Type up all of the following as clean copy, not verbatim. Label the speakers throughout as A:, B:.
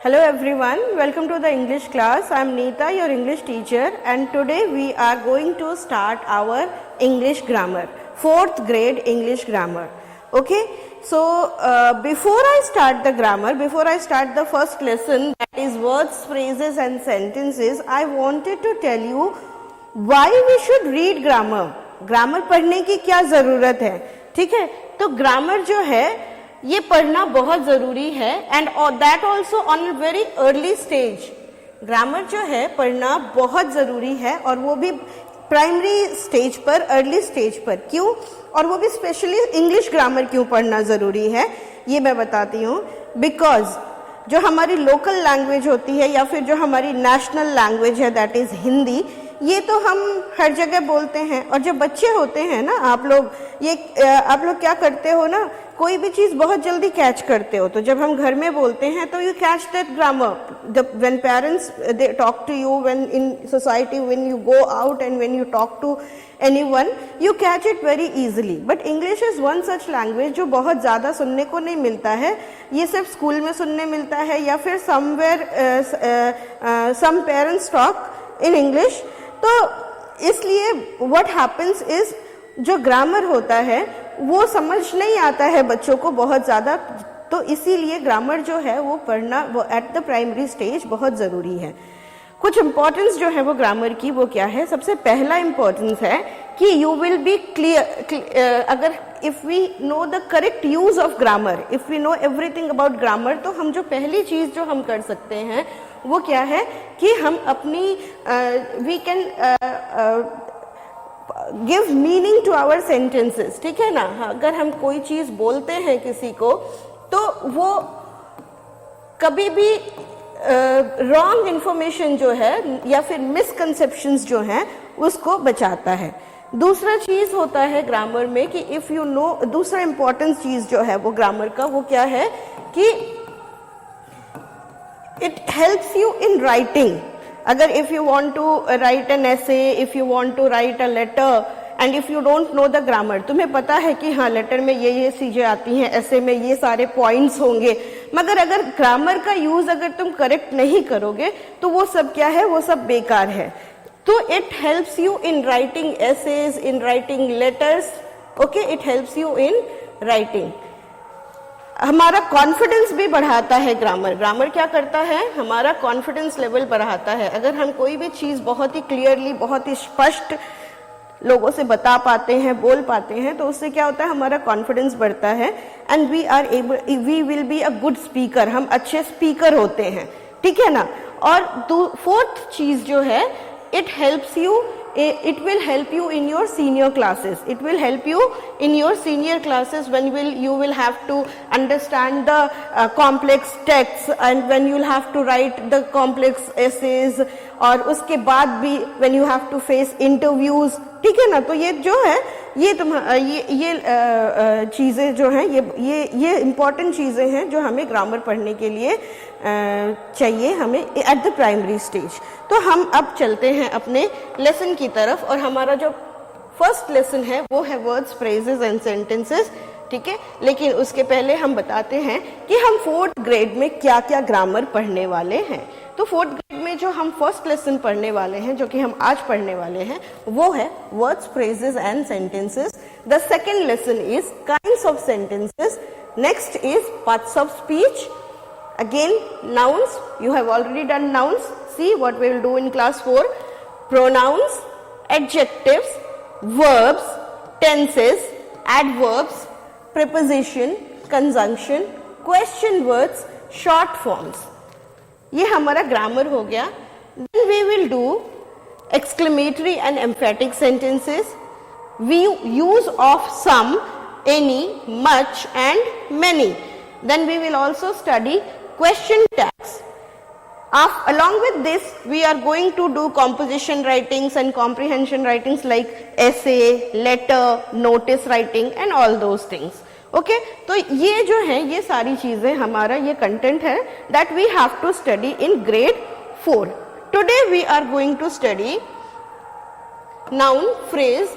A: Hello everyone, welcome to the English class. I am Neeta, your English teacher, and today we are going to start our English grammar, 4th grade English grammar. Okay, so before I start the grammar, before I start the first lesson, that is words, phrases and sentences, I wanted to tell you why we should read grammar. Grammar पढ़ने की क्या ज़रूरत है, ठीक है? तो grammar जो है ये पढ़ना बहुत ज़रूरी है and that also on very early stage. Grammar जो है पढ़ना बहुत ज़रूरी है और वो भी प्राइमरी स्टेज पर, अर्ली स्टेज पर. क्यों? और वो भी स्पेशली इंग्लिश ग्रामर क्यों पढ़ना ज़रूरी है ये मैं बताती हूँ. बिकॉज जो हमारी लोकल लैंग्वेज होती है या फिर जो हमारी नेशनल लैंग्वेज है दैट इज़ हिंदी, ये तो हम हर जगह बोलते हैं. और जब बच्चे होते हैं ना, आप लोग क्या करते हो ना, कोई भी चीज़ बहुत जल्दी कैच करते हो. तो जब हम घर में बोलते हैं तो you catch that grammar. When parents they talk to you, when in society, when you go out and when you talk to anyone, you catch it very easily. But English is one such language जो बहुत ज़्यादा सुनने को नहीं मिलता है. ये सिर्फ स्कूल में सुनने मिलता है या फिर somewhere some parents talk in English. तो इसलिए व्हाट हैपन्स इज, जो ग्रामर होता है वो समझ नहीं आता है बच्चों को बहुत ज़्यादा. तो इसीलिए ग्रामर जो है वो पढ़ना वो एट द प्राइमरी स्टेज बहुत ज़रूरी है. कुछ इम्पोर्टेंस जो है वो ग्रामर की वो क्या है? सबसे पहला इम्पोर्टेंस है कि यू विल बी क्लियर. अगर if we know the correct use of grammar, if we know everything about grammar, तो हम जो पहली चीज़ जो हम कर सकते हैं वो क्या है कि हम अपनी we can give meaning to our sentences. ठीक है ना? अगर हम कोई चीज़ बोलते हैं किसी को तो वो कभी भी रॉन्ग इंफॉर्मेशन जो है या फिर मिसकंसेप्शंस जो हैं उसको बचाता है. दूसरा चीज़ होता है ग्रामर में कि इफ़ यू नो, दूसरा इम्पोर्टेंट चीज़ जो है वो ग्रामर का वो क्या है कि it helps you in writing. अगर if you want to write an essay, if you want to write a letter and if you don't know the grammar, तुम्हें पता है कि हाँ लेटर में ये चीज़ें आती हैं, ऐसे में ये सारे पॉइंट्स होंगे, मगर अगर ग्रामर का यूज़ अगर तुम करेक्ट नहीं करोगे तो वो सब क्या है, वो सब बेकार है. तो it helps you in writing essays, in writing letters. Okay, it helps you in writing. हमारा कॉन्फिडेंस भी बढ़ाता है ग्रामर. ग्रामर क्या करता है? हमारा कॉन्फिडेंस लेवल बढ़ाता है. अगर हम कोई भी चीज़ बहुत ही क्लियरली, बहुत ही स्पष्ट लोगों से बता पाते हैं, बोल पाते हैं, तो उससे क्या होता है, हमारा कॉन्फिडेंस बढ़ता है and we will be a good speaker. हम अच्छे स्पीकर होते हैं. ठीक है ना? और फोर्थ चीज़ जो है, it helps you, it will help you in your senior classes. It will help you in your senior classes when you will have to understand the complex texts and when you will have to write the complex essays, और उसके बाद भी when you have to face interviews. ठीक है ना? तो ये जो है ये चीज़ें जो हैं ये इम्पॉर्टेंट चीज़ें हैं जो हमें ग्रामर पढ़ने के लिए चाहिए हमें एट द प्राइमरी स्टेज. तो हम अब चलते हैं अपने लेसन की तरफ और हमारा जो फर्स्ट लेसन है वो है वर्ड्स, फ्रेजेस एंड सेंटेंसेस. ठीक है? लेकिन उसके पहले हम बताते हैं कि हम 4th ग्रेड में क्या क्या ग्रामर पढ़ने वाले हैं. तो 4th ग्रेड में जो हम फर्स्ट लेसन पढ़ने वाले हैं, जो कि हम आज पढ़ने वाले हैं, वो है words, phrases and sentences. The second lesson is kinds of sentences. Next is parts of speech. Again, nouns. You have already done nouns. See what we will do in class 4. Pronouns, adjectives, verbs, tenses, adverbs, preposition, conjunction, question words, short forms. ये हमारा grammar हो गया. Then we will do exclamatory and emphatic sentences. We use of some, any, much and many. Then we will also study question tags. Along with this, we are going to do composition writings and comprehension writings like essay, letter, notice writing and all those things. Okay? तो ये जो है ये सारी चीज़ें हमारा ये content है that we have to study in grade 4. Today we are going to study noun, phrase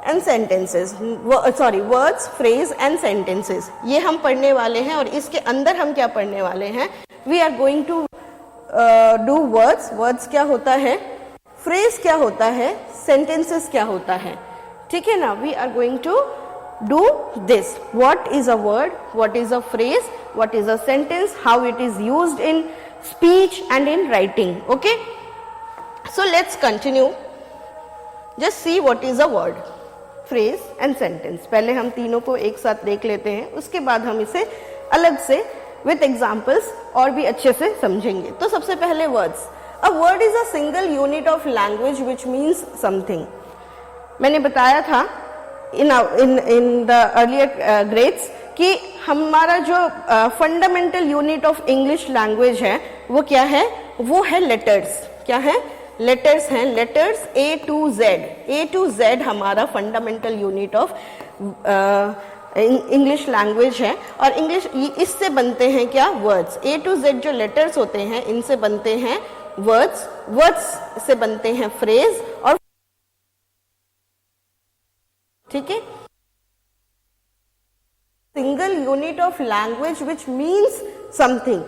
A: and sentences. Words, phrase and sentences. ये हम पढ़ने वाले हैं और इसके अंदर हम क्या पढ़ने वाले हैं? We are going to do words, words क्या होता है, फ्रेज क्या होता है, सेंटेंसेस क्या होता है, ठीक है ना. We are going to do this. What is a word, what is a phrase, what is a sentence, how it is used in speech and in writing. Okay, so let's continue. Just see what is a word, phrase and sentence. पहले हम तीनों को एक साथ देख लेते हैं, उसके बाद हम इसे अलग से with examples और भी अच्छे से समझेंगे. तो सबसे पहले words. A word is a single unit of language which means something. मैंने बताया था in the earlier grades कि हमारा जो fundamental unit of English language है वो क्या है, वो है लेटर्स. क्या है, लेटर्स हैं. Letters A to Z. A to Z हमारा fundamental unit of English language है. और इंग्लिश इससे बनते हैं क्या, वर्ड्स. A to Z जो लेटर्स होते हैं इनसे बनते हैं वर्ड्स. वर्ड्स से बनते हैं फ्रेज. और ठीक है, single unit of language which means something.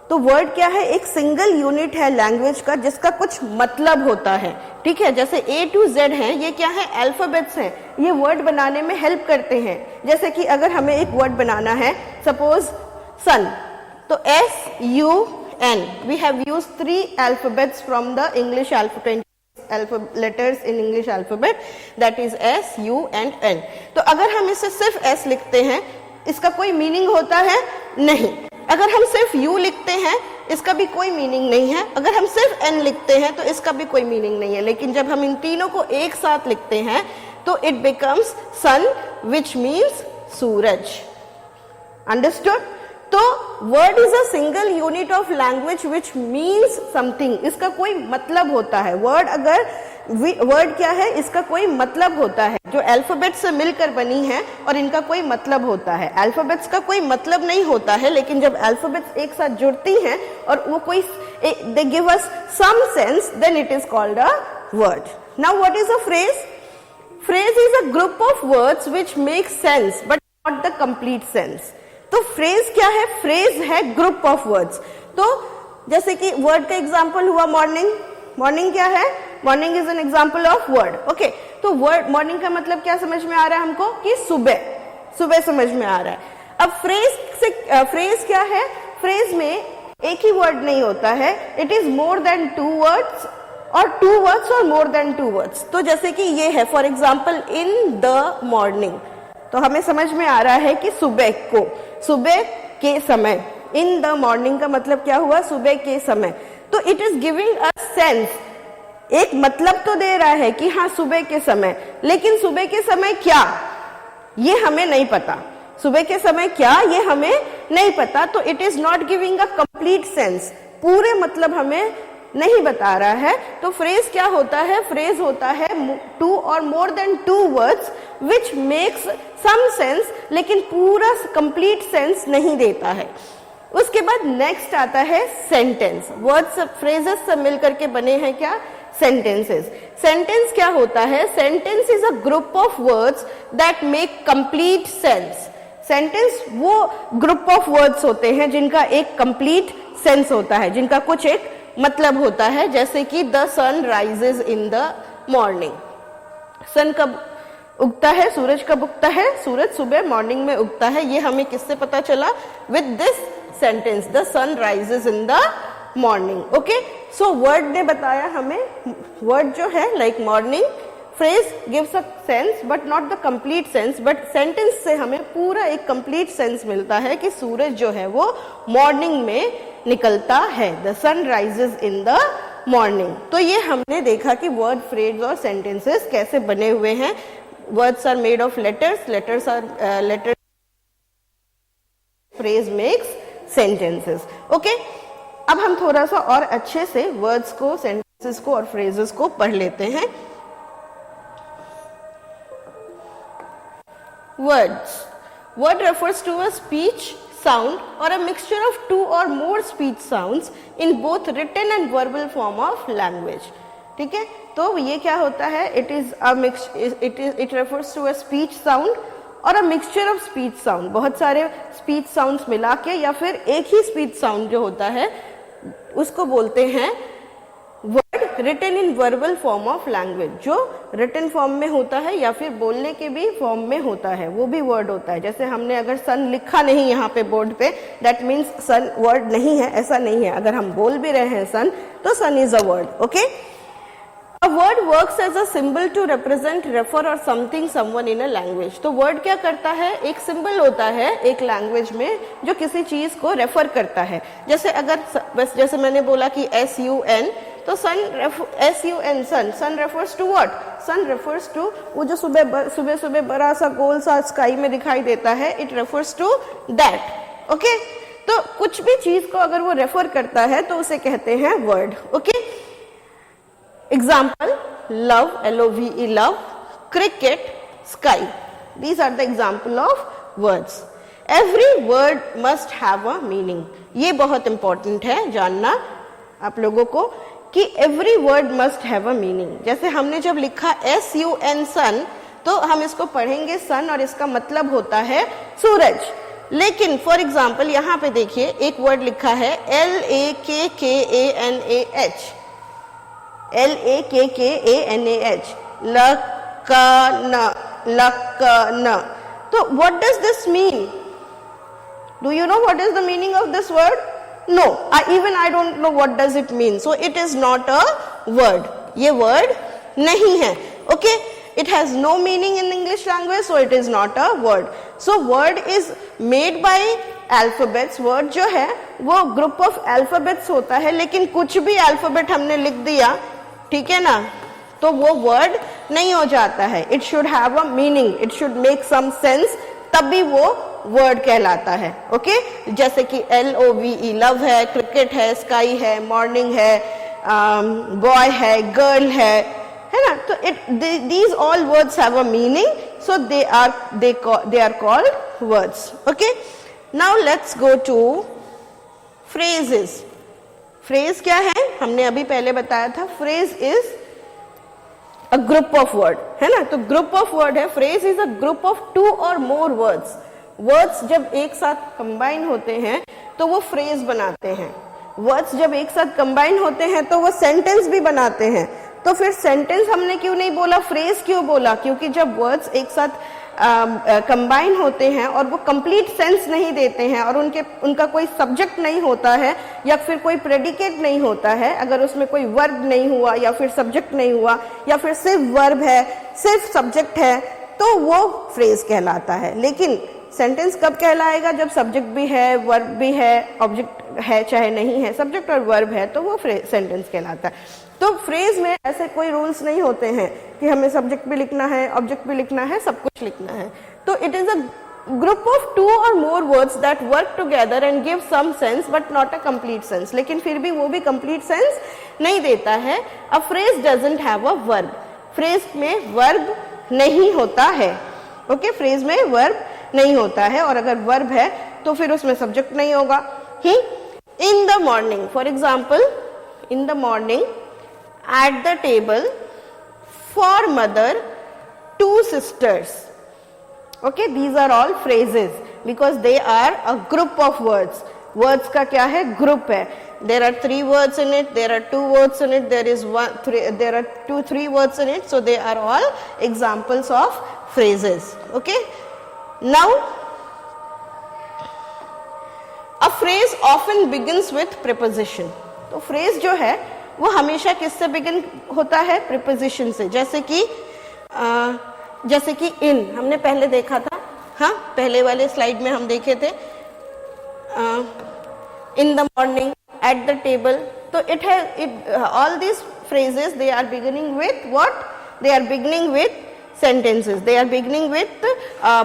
A: तो वर्ड क्या है, एक सिंगल यूनिट है लैंग्वेज का जिसका कुछ मतलब होता है. ठीक है, जैसे A to Z है, ये क्या है, अल्फाबेट्स हैं. ये वर्ड बनाने में हेल्प करते हैं. जैसे कि अगर हमें एक वर्ड बनाना है, सपोज सन, तो SUN, we have used 3 alphabets from the English alphabet, letters in English alphabet, that is S, U and N. तो अगर हम इसे सिर्फ S लिखते हैं इसका कोई मीनिंग होता है नहीं. अगर हम सिर्फ U लिखते हैं इसका भी कोई मीनिंग नहीं है. अगर हम सिर्फ N लिखते हैं तो इसका भी कोई मीनिंग नहीं है. लेकिन जब हम इन तीनों को एक साथ लिखते हैं तो it becomes sun, which means Suraj. Understood? तो word is a single unit of language which means something. इसका कोई मतलब होता है. वर्ड अगर वर्ड क्या है, इसका कोई मतलब होता है. जो अल्फाबेट्स से मिलकर बनी है और इनका कोई मतलब होता है. अल्फाबेट्स का कोई मतलब नहीं होता है, लेकिन जब अल्फाबेट्स एक साथ जुड़ती हैं और वो कोई they give us some sense, then it is called a word. Now what is a phrase? Phrase is a group of words which make sense but not the complete sense. तो phrase क्या है, phrase है group of words. तो जैसे कि word का example हुआ morning. Morning क्या है, morning is an example of word. Okay, तो वर्ड मॉर्निंग का मतलब क्या समझ में आ रहा है हमको, कि सुबह, सुबह समझ में आ रहा है. अब फ्रेज क्या है, फ्रेज में एक ही वर्ड नहीं होता है, it is more than 2 words और 2 वर्ड्स और मोर देन 2 वर्ड्स. तो जैसे कि ये है for example in the morning, तो हमें समझ में आ रहा है कि सुबह को, सुबह के समय. इन द मॉर्निंग का मतलब क्या हुआ, सुबह के समय. तो it is giving a sense, एक मतलब तो दे रहा है कि हाँ सुबह के समय, लेकिन सुबह के समय क्या ये हमें नहीं पता. सुबह के समय क्या ये हमें नहीं पता. तो it is not giving a complete sense, पूरे मतलब हमें नहीं बता रहा है. तो फ्रेज क्या होता है, फ्रेज होता है 2 or more than 2 words which makes some sense, लेकिन पूरा कंप्लीट सेंस नहीं देता है. उसके बाद नेक्स्ट आता है सेंटेंस. वर्ड्स फ्रेजेस से मिलकर के बने हैं क्या, सेंटेंसेस. सेंटेंस क्या होता है, sentence is a group of words that make complete sense. Sentence वो ग्रुप ऑफ वर्ड्स होते हैं जिनका एक कंप्लीट सेंस होता है, जिनका कुछ एक मतलब होता है. जैसे कि the sun rises in the morning. Sun कब उगता है, सूरज कब उगता है, सूरज सुबह मॉर्निंग में उगता है. ये हमें किससे पता चला, with this sentence, the sun rises in the morning. Okay, so word ने बताया हमें, वर्ड जो है like morning, phrase gives a sense but not the complete sense. But sentence से हमें पूरा एक कंप्लीट सेंस मिलता है कि सूरज जो है वो मॉर्निंग में निकलता है. The sun rises in the morning. तो ये हमने देखा कि वर्ड, फ्रेज और सेंटेंसेस कैसे बने हुए हैं. Words are made of letters, letters phrase makes sentences. Okay, अब हम थोड़ा सा और अच्छे से वर्ड्स को, सेंटेंसेस को और फ्रेजेस को पढ़ लेते हैं. Words. Word refers to a speech, sound or a mixture of 2 or more speech sounds in both written and verbal form of language. ठीक है, तो ये क्या होता है, it refers to a speech sound और a mixture of speech sound. बहुत सारे speech sounds मिला के या फिर एक ही speech sound जो होता है उसको बोलते हैं word written in verbal form of language, जो रिटन फॉर्म में होता है या फिर बोलने के भी फॉर्म में होता है, वो भी वर्ड होता है। जैसे हमने अगर सन लिखा नहीं यहाँ पे बोर्ड पे, दैट मीन्स सन वर्ड नहीं है, ऐसा नहीं है। अगर हम बोल भी रहे हैं सन, तो sun is a word. Okay, A word works as a symbol to represent, refer or something someone in a language। तो word क्या करता है, एक symbol होता है एक language में जो किसी चीज को refer करता है। जैसे अगर बस जैसे मैंने बोला कि sun, तो sun refers to what? Sun refers to वो जो सुबह बड़ा सा गोल सा स्काई में दिखाई देता है, it refers to that। Okay, तो कुछ भी चीज को अगर वो रेफर करता है तो उसे कहते हैं word. Okay, example love, love, love, cricket, sky, these are the example of words। every word must have a meaning। ये बहुत important है जानना आप लोगों को कि every word must have a meaning। जैसे हमने जब लिखा sun sun, तो हम इसको पढ़ेंगे sun और इसका मतलब होता है सूरज। लेकिन फॉर एग्जाम्पल यहाँ पे देखिए एक वर्ड लिखा है LAKKANAH, LAKKANAH, lakana। तो what does this mean? Do you know what is the meaning of this word? No, even I don't know what does it mean। So it is not a word। ये word नहीं है। Okay, it has no meaning in English language, so it is not a word। So word is made by alphabets। word जो है वो group of alphabets होता है, लेकिन कुछ भी alphabet हमने लिख दिया, ठीक है ना, तो वो वर्ड नहीं हो जाता है। It should have a meaning, it should make some sense, तभी वो वर्ड कहलाता है। ओके, जैसे कि LOVE लव है, क्रिकेट है, स्काई है, मॉर्निंग है, बॉय है, गर्ल है ना। तो these all words have a meaning, so they are called words। okay, now let's go to phrases। phrase क्या है, हमने अभी पहले बताया था, phrase is a group of word, है ना। तो group of word है, phrase is a group of 2 or more words। words जब एक साथ combine होते हैं तो वो phrase बनाते हैं। words जब एक साथ combine होते हैं तो वो sentence भी बनाते हैं। तो फिर sentence हमने क्यों नहीं बोला, phrase क्यों बोला? क्योंकि जब words एक साथ कंबाइन होते हैं और वो कंप्लीट सेंस नहीं देते हैं और उनका कोई सब्जेक्ट नहीं होता है या फिर कोई प्रेडिकेट नहीं होता है, अगर उसमें कोई वर्ब नहीं हुआ या फिर सब्जेक्ट नहीं हुआ या फिर सिर्फ वर्ब है, सिर्फ सब्जेक्ट है, तो वो फ्रेज कहलाता है। लेकिन सेंटेंस कब कहलाएगा, जब सब्जेक्ट भी है, वर्ब भी है, ऑब्जेक्ट है चाहे नहीं है, सब्जेक्ट और वर्ब है, तो वो सेंटेंस कहलाता है। तो फ्रेज में ऐसे कोई रूल्स नहीं होते हैं कि हमें सब्जेक्ट भी लिखना है, ऑब्जेक्ट भी लिखना है, सब कुछ लिखना है। तो it is a group of 2 or more words that work together and give some sense but not a complete sense. लेकिन फिर भी वो भी कंप्लीट सेंस नहीं देता है। A phrase doesn't have a verb. Phrase में वर्ब नहीं होता है। ओके, फ्रेज में वर्ब नहीं होता है, और अगर वर्ब है तो फिर उसमें सब्जेक्ट नहीं होगा। इन the morning, for example, in the morning, at the table, for mother, 2 sisters। okay, these are all phrases because they are a group of words। words का क्या है, group है। there are 3 words in it, there are 2 words in it, there are 3 words in it, so they are all examples of phrases। okay, now a phrase often begins with preposition। तो phrase जो है वो हमेशा किससे begin होता है, preposition से। जैसे कि इन हमने पहले देखा था, हाँ, पहले वाले स्लाइड में हम देखे थे, in the morning, at the table. तो इट है all this phrases, they are beginning with what, they are beginning with sentences, they are beginning with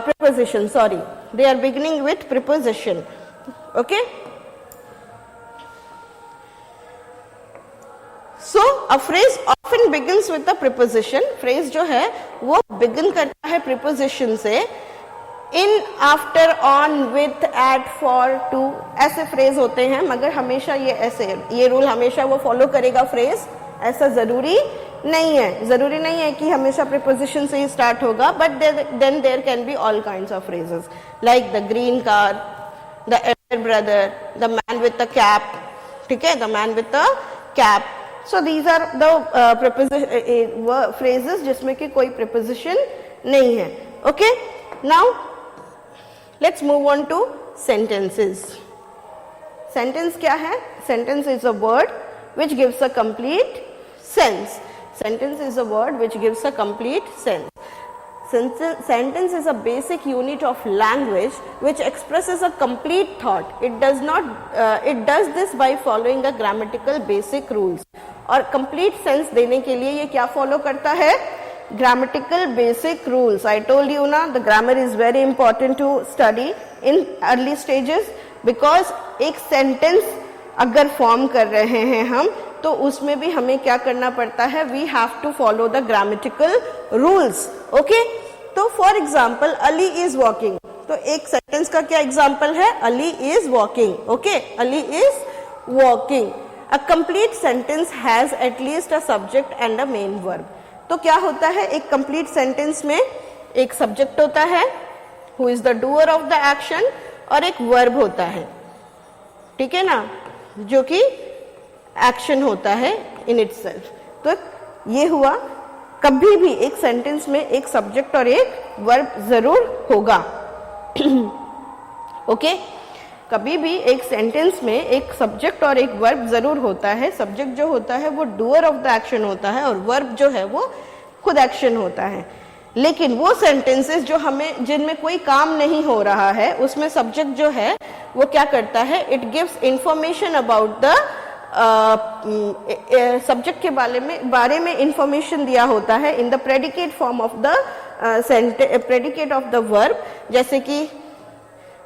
A: preposition, sorry, they are beginning with preposition। okay, so a phrase often begins with the preposition। phrase जो है वो begin करता है preposition से। in, after, on, with, at, for, to, ऐसे phrase होते हैं, मगर हमेशा ये रूल हमेशा वो follow करेगा phrase, ऐसा जरूरी नहीं है। जरूरी नहीं है कि हमेशा preposition से ही start होगा, but then there can be all kinds of phrases like the green car, the elder brother, the man with the cap, ठीक है, the man with the cap. So these are the phrases जिसमें कि कोई preposition नहीं है. Okay, now let's move on to sentences. Sentence क्या है? Sentence is a word which gives a complete sense. Sentence is a word which gives a complete sense. Sentence is a basic unit of language which expresses a complete thought. It does this by following a grammatical basic rules. और complete sense देने के लिए ये क्या follow करता है? Grammatical basic rules. I told you ना, the grammar is very important to study in early stages because एक sentence अगर फॉर्म कर रहे हैं हम, तो उसमें भी हमें क्या करना पड़ता है? We have to follow the grammatical rules. Okay, तो for example Ali is walking, तो एक सेंटेंस का क्या एग्जाम्पल है? Ali is walking. Okay, Ali is walking. A complete sentence has at least a subject and a main verb. तो क्या होता है? एक कंप्लीट सेंटेंस में एक सब्जेक्ट होता है, who is the doer of the action, और एक वर्ब होता है, ठीक है ना, जो कि एक्शन होता है इन इटसेल्फ. तो ये हुआ, कभी भी एक सेंटेंस में एक सब्जेक्ट और एक वर्ब जरूर होगा. ओके, कभी भी एक सेंटेंस में एक सब्जेक्ट और एक वर्ब जरूर होता है. सब्जेक्ट जो होता है वो डूअर ऑफ द एक्शन होता है और वर्ब जो है वो खुद एक्शन होता है. लेकिन वो सेंटेंसेस जो हमें जिनमें कोई काम नहीं हो रहा है, उसमें सब्जेक्ट जो है वो क्या करता है? It gives information about the subject के बारे में इंफॉर्मेशन दिया होता है in the predicate form of the predicate of the verb. जैसे कि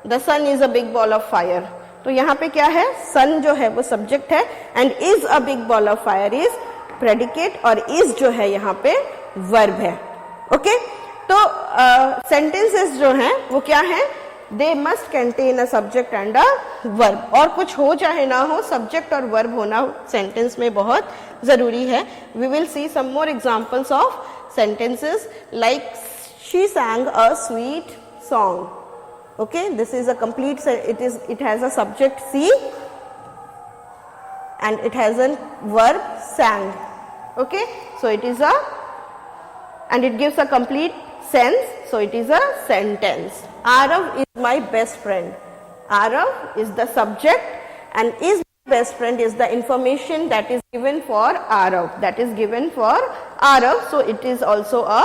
A: the sun is a big ball of fire, तो यहाँ पे क्या है? सन जो है वो सब्जेक्ट है and is a big ball of fire is predicate, और इज जो है यहाँ पे वर्ब है. ओके, तो सेंटेंसेस जो हैं वो क्या है? They must contain a subject and a verb. और कुछ हो चाहे ना हो, सब्जेक्ट और वर्ब होना सेंटेंस में बहुत जरूरी है. We will see some more examples of sentences like she sang a sweet song. Okay, this is a complete, it has a subject see and it has a verb sang. Okay, so it is a, and it gives a complete sense, so it is a sentence. Arav is my best friend. Arav is the subject and is best friend is the information that is given for Arav, that is given for Arav, so it is also a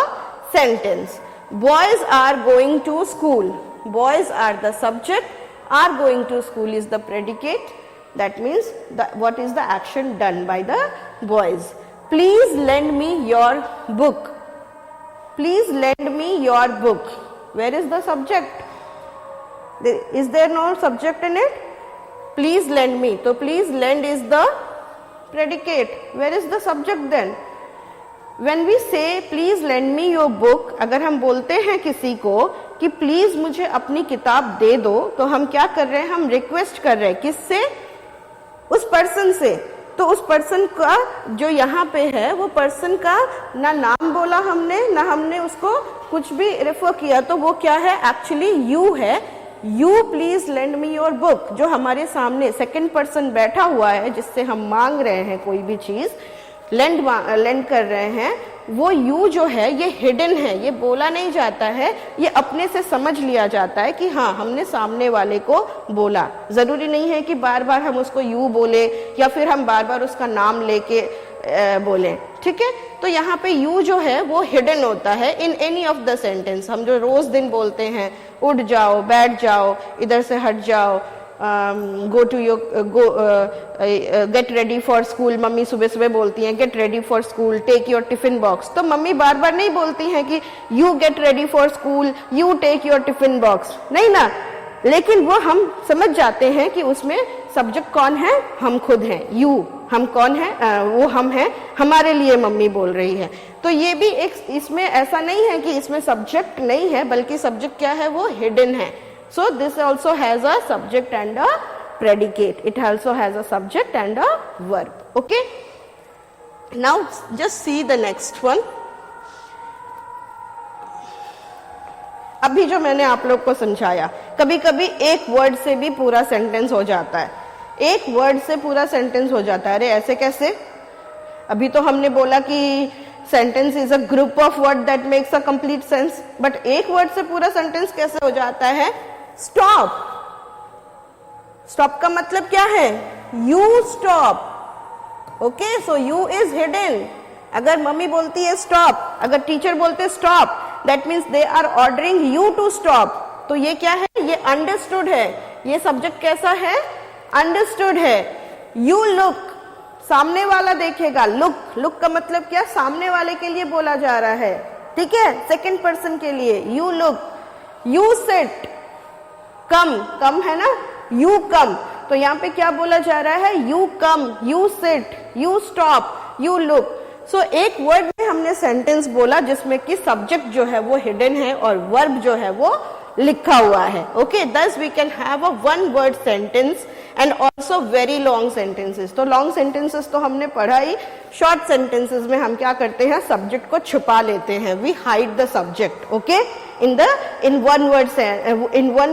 A: sentence. Boys are going to school. Boys are the subject, are going to school is the predicate, that means what is the action done by the boys. Please lend me your book. Please lend me your book. Where is the subject? Is there no subject in it? Please lend me. So please lend is the predicate. Where is the subject then? When we say please lend me your book, अगर हम बोलते हैं किसी को कि please मुझे अपनी किताब दे दो, तो हम क्या कर रहे हैं? हम रिक्वेस्ट कर रहे हैं किससे? उस पर्सन से. तो उस पर्सन का जो यहाँ पे है वो पर्सन का ना नाम बोला हमने, ना हमने उसको कुछ भी रेफर किया, तो वो क्या है? एक्चुअली यू है. You please lend me your book. जो हमारे सामने सेकंड पर्सन बैठा हुआ है जिससे हम मांग रहे हैं कोई भी चीज, लेंड कर रहे हैं, वो यू जो है ये हिडन है, ये बोला नहीं जाता है, ये अपने से समझ लिया जाता है कि हाँ हमने सामने वाले को बोला. जरूरी नहीं है कि बार बार हम उसको यू बोले या फिर हम बार बार उसका नाम लेके बोले. ठीक है, तो यहाँ पे यू जो है वो हिडन होता है in any of the sentence. हम जो रोज दिन बोलते हैं, उठ जाओ, बैठ जाओ, इधर से हट जाओ, go to your get ready for school. Mummy सुबह सुबह बोलती हैं get ready for school, take your tiffin box. तो मम्मी बार बार नहीं बोलती हैं कि you get ready for school, you take your tiffin box, नहीं ना. लेकिन वो हम समझ जाते हैं कि उसमें सब्जेक्ट कौन है? हम खुद हैं. यू हम कौन है? वो हम हैं, हमारे लिए मम्मी बोल रही है. तो ये भी एक, इसमें ऐसा नहीं है कि इसमें सब्जेक्ट नहीं है, बल्कि सब्जेक्ट क्या है? वो हिडन है. So this also has a subject and a predicate. It also has a subject and a verb. Okay. Now just see the next one. अभी जो मैंने आप लोग को समझाया, कभी कभी एक वर्ड से भी पूरा सेंटेंस हो जाता है. एक वर्ड से पूरा सेंटेंस हो जाता है। अरे ऐसे कैसे? अभी तो हमने बोला कि sentence is a group of word that makes a complete sense, but एक वर्ड से पूरा सेंटेंस कैसे हो जाता है? स्टॉप। स्टॉप का मतलब क्या है? You stop. Okay, so you is hidden. अगर मम्मी बोलती है स्टॉप, अगर टीचर बोलते stop, that means they are ordering you to stop. तो ये क्या है? ये अंडरस्टूड है। ये सब्जेक्ट कैसा है? अंडरस्टूड है। यू लुक, सामने वाला देखेगा। लुक, लुक का मतलब क्या? सामने वाले के लिए बोला जा रहा है, ठीक है, सेकंड पर्सन के लिए। यू लुक, यू सिट, कम, कम है ना, यू कम। तो यहाँ पे क्या बोला जा रहा है? You come, you sit, you stop, you look. So एक वर्ड में हमने सेंटेंस बोला जिसमें कि सब्जेक्ट जो है वो हिडन है और वर्ब जो है वो लिखा हुआ है। Okay, thus we can have a one word sentence and also very long sentences। तो लॉन्ग सेंटेंसेस तो हमने पढ़ा ही। शॉर्ट सेंटेंसेस में हम क्या करते हैं? सब्जेक्ट को छुपा लेते हैं। we hide the subject। Okay, in one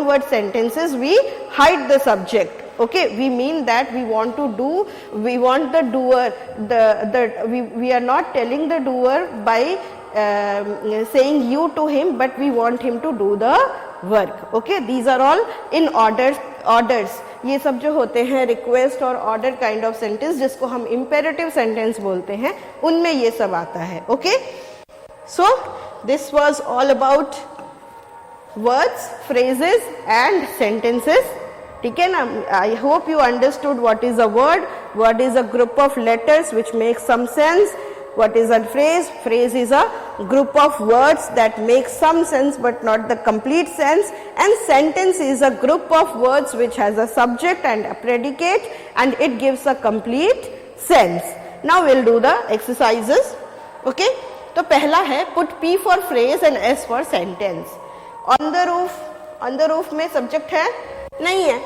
A: word sentences we hide the subject। okay, we mean that we want the doer, we are not telling the doer by saying you to him, but we want him to do the work। okay, these are all in orders। ये सब जो होते हैं request और order kind of sentence, जिसको हम imperative sentence बोलते हैं, उनमें ये सब आता है। Okay, so this was all about words, phrases and sentences. ठीक है ना? I hope you understood what is a word. Word is a group of letters which make some sense. What is a phrase? Phrase is a group of words that make some sense but not the complete sense. And sentence is a group of words which has a subject and a predicate and it gives a complete sense. Now we'll do the exercises. Okay? तो पहला है put P for phrase and S for sentence. On the roof. On the roof में subject है? नहीं है।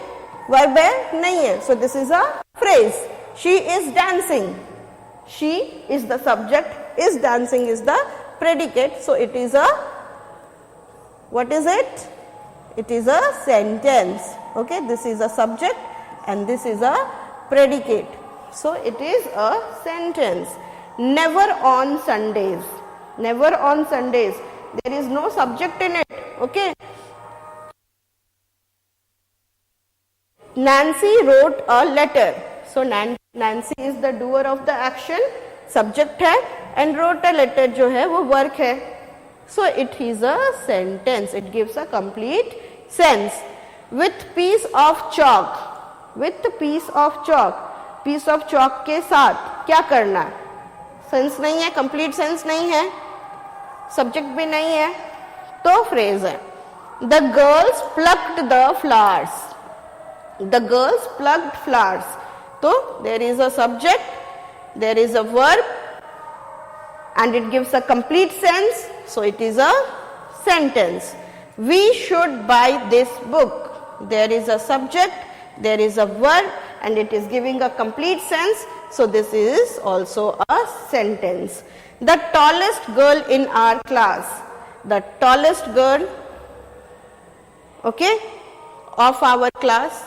A: Verb है? नहीं है। So this is a phrase. She is dancing. She is the subject, is dancing is the predicate, so it is a, what is it? It is a sentence. Okay, this is a subject and this is a predicate, so it is a sentence. Never on Sundays. Never on Sundays. There is no subject in it. Okay. Nancy wrote a letter. So Nancy is the doer of the action, subject है, and wrote a letter जो है वो work है. So it is a sentence. It gives a complete sense. With piece of chalk. With piece of chalk. Piece of chalk के साथ क्या करना है? Sense नहीं है, complete sense नहीं है, subject भी नहीं है, तो phrase है. The girls plucked the flowers. The girls plucked flowers. So there is a subject, there is a verb, and it gives a complete sense. So it is a sentence. We should buy this book. There is a subject, there is a verb, and it is giving a complete sense. So this is also a sentence. The tallest girl in our class. The tallest girl, okay, of our class.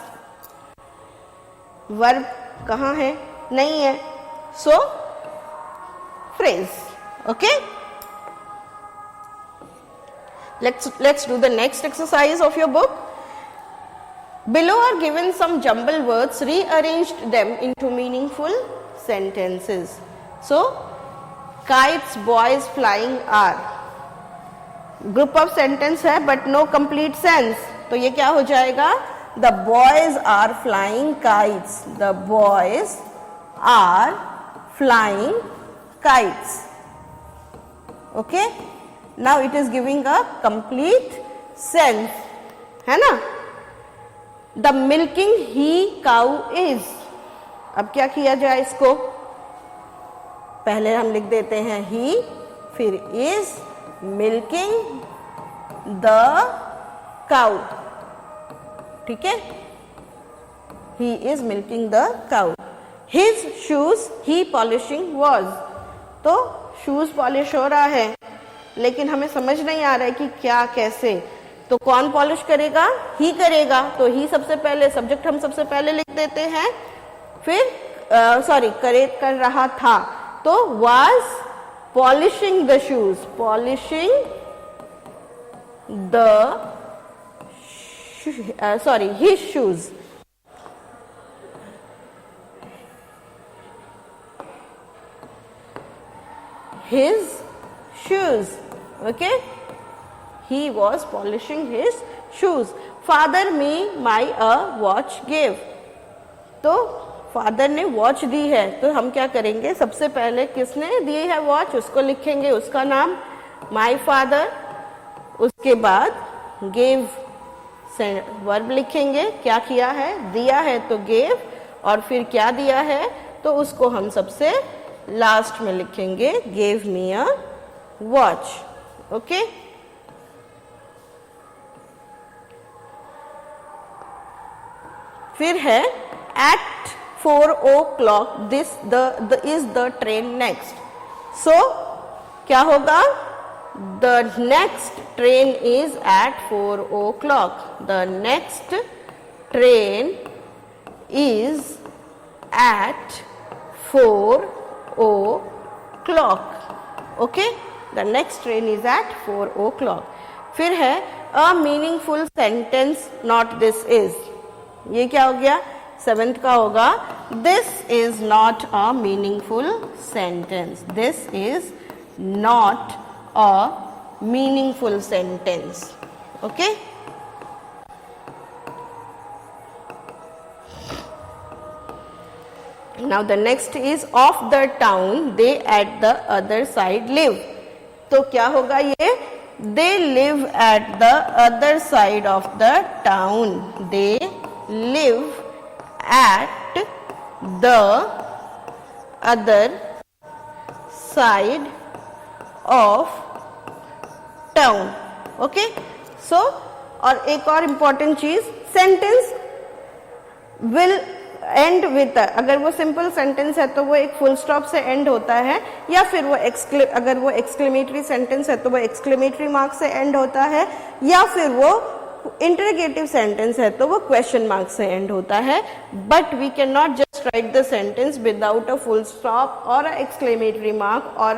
A: Verb कहाँ है? नहीं है, so phrase. Okay, let's do the next exercise of your book. Below are given some jumble words. Rearranged them into meaningful sentences. So kites, boys flying are. Group of sentence है but no complete sense. तो ये क्या हो जाएगा? The boys are flying kites. The boys are flying kites. Okay? Now it is giving a complete sense. है ना? The milking he cow is. अब क्या किया जाए इसको? पहले हम लिख देते हैं he, फिर is milking the cow. ठीक है? He is milking the cow. His shoes he polishing was. तो shoes polish हो रहा है, लेकिन हमें समझ नहीं आ रहा है कि क्या कैसे. तो कौन पॉलिश करेगा? ही करेगा। तो ही सबसे पहले, सब्जेक्ट हम सबसे पहले लिख देते हैं। फिर सॉरी, कर रहा था, तो was polishing the shoes, polishing the his shoes. His shoes. Okay, he was polishing his shoes. Father me my watch gave. तो फादर ने वॉच दी है, तो हम क्या करेंगे? सबसे पहले किसने दी है वॉच, उसको लिखेंगे, उसका नाम माई फादर। उसके बाद गेव वर्ब लिखेंगे, क्या किया है? दिया है तो गेव, और फिर क्या दिया है तो उसको हम सबसे लास्ट में लिखेंगे, gave me a watch. Okay, फिर है at 4 o'clock this is the train next. So क्या होगा? The next train is at 4 o'clock. The next train is at 4 o'clock. Okay, the next train is at 4 o'clock. फिर है a meaningful sentence not this is. ये क्या हो गया? 7th का होगा, this is not a meaningful sentence. This is not a meaningful sentence. Okay, now the next is of the town they at the other side live. तो क्या होगा ये? they live at the other side of the town. They live at the other side of town. Okay, so और एक और important चीज, sentence will and with, अगर वो सिंपल सेंटेंस है तो वो एक फुल स्टॉप से एंड होता है, या फिर वो अगर वो एक्सक्लेमेटरी सेंटेंस है तो वो एक्सक्लेमेटरी मार्क से एंड होता है, या फिर वो इंटरोगेटिव सेंटेंस है तो वो क्वेश्चन मार्क से एंड होता है. But we can not just write the sentence without a full stop or a exclamatory mark or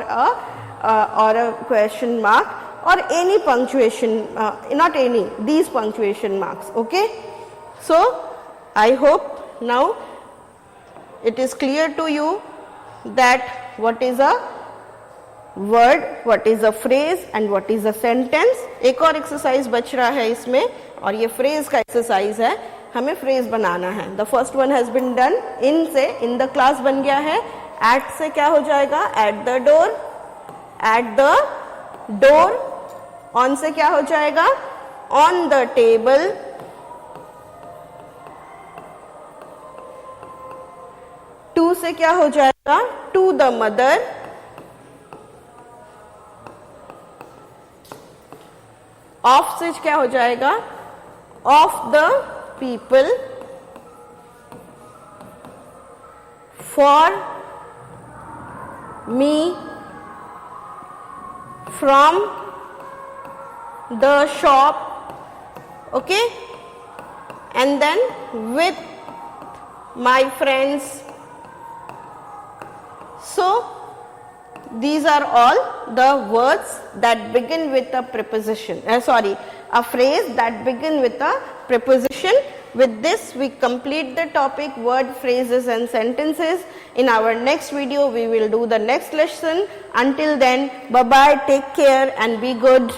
A: a question mark or any punctuation, not any, these punctuation marks. Okay, so I hope now it is clear to you that what is a word, what is a phrase and what is a sentence. एक और exercise बच रहा है इसमें, और ये phrase का exercise है, हमें phrase बनाना है. The first one has been done. in से in the class बन गया है. at से क्या हो जाएगा? at the door, at the door. on से क्या हो जाएगा? on the table. to से क्या हो जाएगा? to the mother. of से क्या हो जाएगा? of the people. for me, from the shop. Okay, and then with my friends. So these are all the words that begin with a preposition, a phrase that begin with a preposition. With this we complete the topic word, phrases and sentences. In our next video we will do the next lesson. Until then, bye bye, take care and be good.